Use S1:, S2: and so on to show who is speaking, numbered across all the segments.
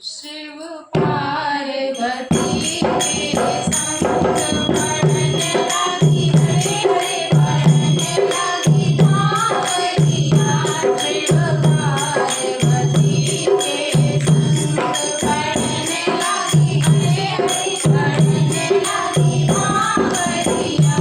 S1: शिव पार्वती के संग पढ़ने लगी, हरे हरे पढ़ने लगी भावरिया। शिव पार्वती के संग पढ़ने लगी, हरे हरे पढ़ने लगी भावरिया।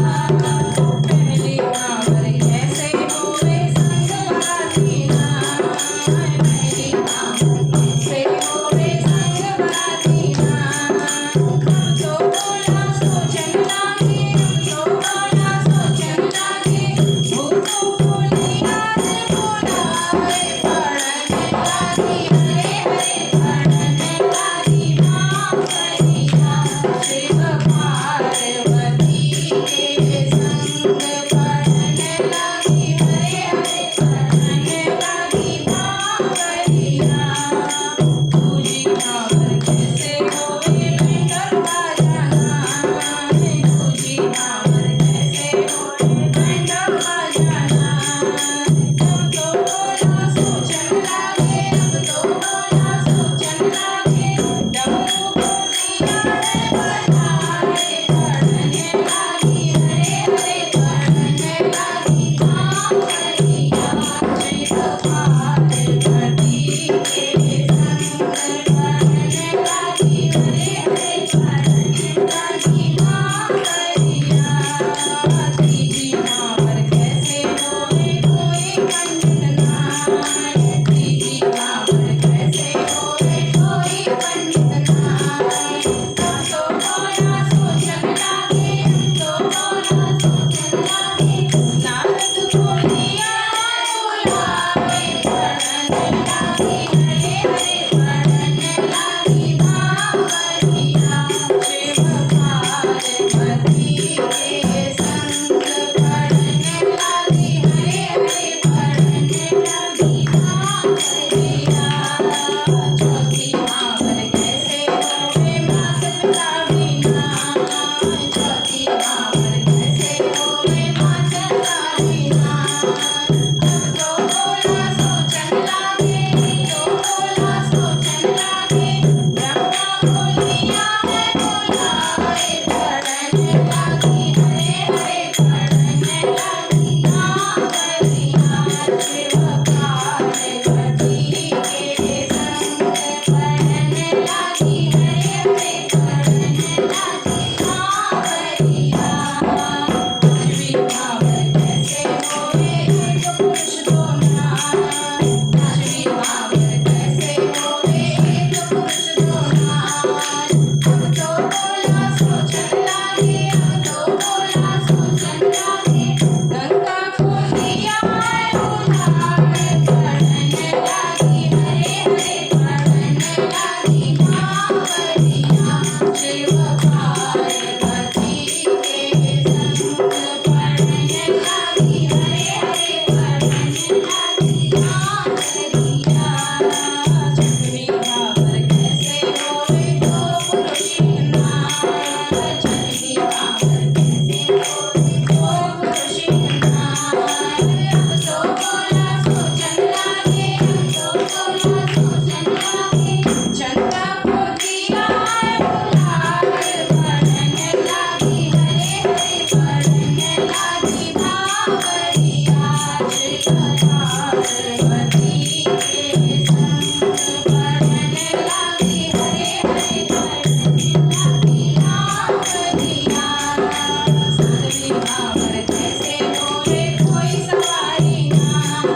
S1: पहली भावर कैसे होवे संगवाती नाम, पहली भावर कैसे होवे संगवाती नाम। हम तो बोला सोचन लागे, हम तो बोला सोचन लागे, वो तो बोली याद बोलावे। पढ़ने लगी, हरे हरे पढ़ने लगी भावरिया। शिव पार्वती के संग पढ़ने लगी, हरे हरे पढ़ने लगी भावरिया। दूजी भावर कैसे होवे बैंडवा जाना, दूजी भावर कैसे होवे बैंडवा जाना। हम तो बोला सोचन लागे, हम तो बोला सोचन लागे, डमरू बोलिया रे बजाए। पढ़ने लगी, हरे हरे पढ़ने लगी भावरिया। शिव पार्वती के संग पढ़ने लगी, हरे हरे पढ़ने लगी भावरिया। तीजी भावर कैसे होवे कोई पंडित नाय, तीजी भावर कैसे होवे कोई पंडित नाय। हम तो बोला सोचन लागे, हम तो बोला सोचन लागे, नारद बोलिया बुलावे। पढ़ने लगी, हरे हरे पढ़ने लगी भावरिया। शिव पार्वती के संग पढ़ने लगी, हरे हरे पढ़ने लगी भावरिया। चौथी भावर कैसे होवे माखन का बिना, चौथी भावर कैसे होवे माखन का बिना। हम तो बोला सोचन लागे, हम तो बोला सोचन लागे, ब्रह्मा बोलिया है बुलाए। पढ़ने लगी, हरे हरे पढ़ने लगी भावरिया। शिव पार्वती के संग पढ़ने लगी, हरे हरे पढ़ने लगी भावरिया। पांचवी भावर कैसे होवे एक पुरुष दो नाय, पांचवी भावर कैसे होवे एक पुरुष दो नाय। हम तो बोला सोचन लागे, हम तो बोला सोचन लागे, गंगा को दिया है बुलावे। पढ़ने लगी, हरे हरे पढ़ने लगी भावरिया। शिव पार्वती के संग पढ़ने लगी, हरे हरे पढ़ने लगी भावरिया। छठवीं भावर कैसे होवे दो पुरुष नाय, छठवीं भावर कैसे होवे दो पुरुष नाय। हम तो बोला सोचन लागे, हम तो बोला सोचन लागे, चंदा को दिया है बुलावे। पढ़ने लगी, हरे हरे पढ़ने लगी भावरिया। शिव पार्वती के संग पढ़ने लगी, हरे हरे पढ़ने लगी भावरिया। सातवीं भावर कैसे होवे कोई सवारी नाय,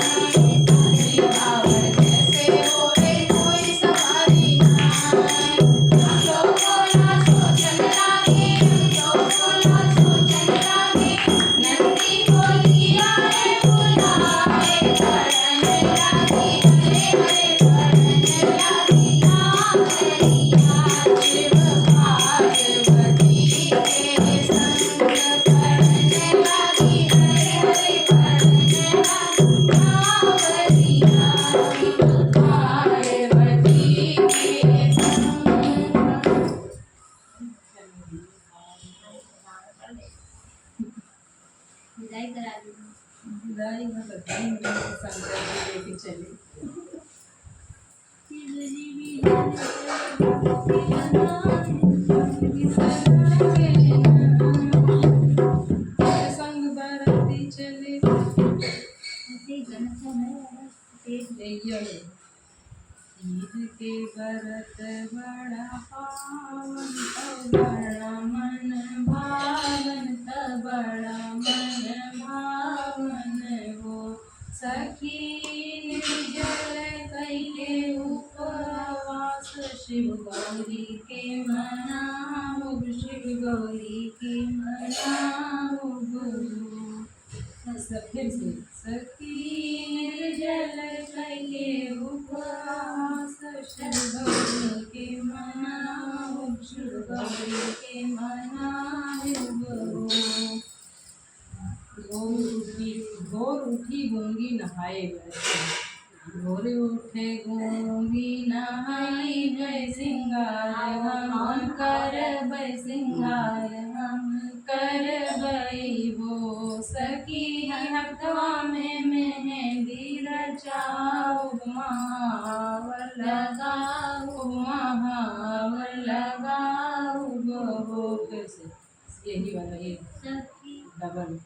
S1: सातवीं भावर कैसे होवे कोई सवारी नाय। हम तो बोला सोचन लागे, हम तो बोला सोचन लागे, नंदी बोलिया है बुलावे। पढ़ने लगी, हरे हरे पढ़ने लगी भावरिया। शिव पार्वती के संग पढ़ने लगी, हरे हरे पढ़ने लगी भावरिया। शिव पार्वती के संग। विदाई करा दी, विदाई में बताई मुझे संग लेके चली। संग बरती चले ईद के व्रत बड़ा पावन बड़ा मन भावन बड़ा मन भावन हो सखी निर्जल कैले उपवास शिव गौरी के मनाओ शिव गौरी के मनाओ फिर से सखी निर्जल कैले उपवास शिव गौरी के मनाओ शिव गौरी के मनाओ भोर उठी गूंगी नहाए भोर उठे गूंगी नहाई गए सिंगार हम कर सिंगार हम कर वो सखी हथवा में मेहंदी रचाओ महावर लगाओ वो फिर से यही वाला ये डबल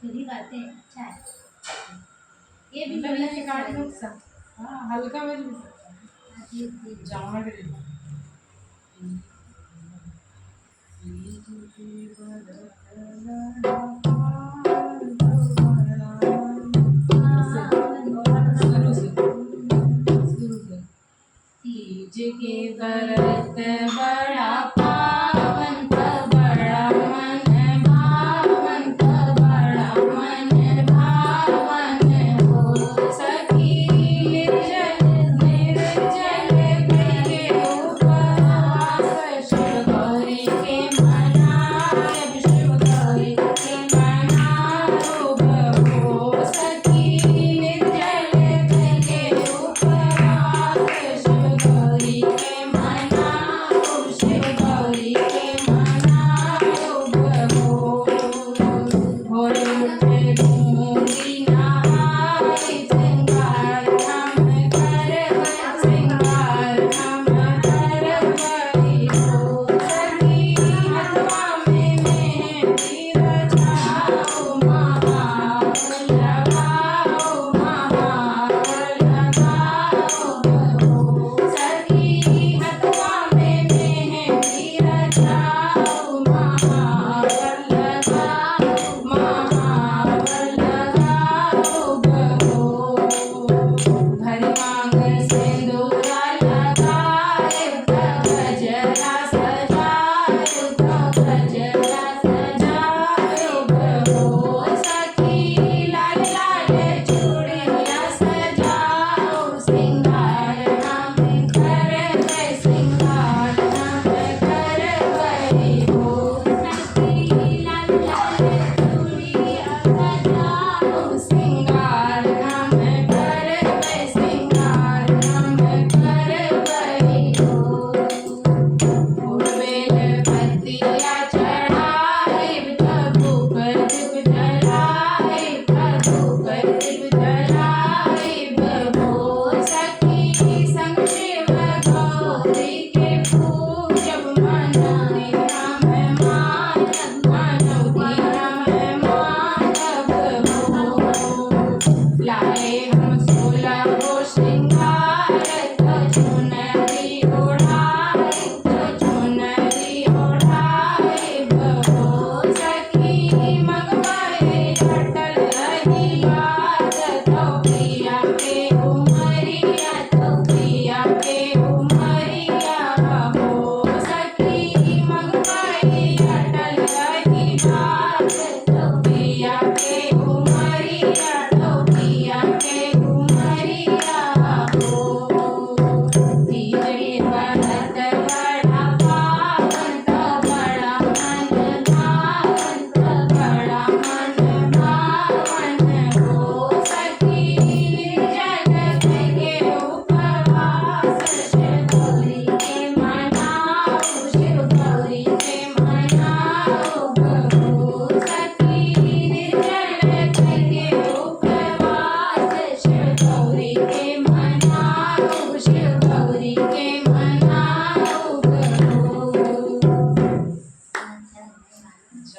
S2: खुदी गाते हैं अच्छा है ये भी
S1: मतलब
S2: बढ़िया
S1: ये काट लो सा हाँ हल्का में जामा के तीज के व्रत बड़ा पावन बड़ा मन भावन बड़ा मन भावन हो सखी निर्जल कैले उपवास शिव गौरी के मनाए शिव गौरी के मनाओ हो सखी निर्जल कैले उपवास शिव गौरी के मनाओ शिव गौरी के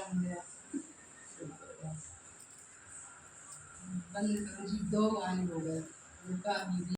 S1: बन गया। बंद करो जी, 2 गाने हो गए। रुका दीदी।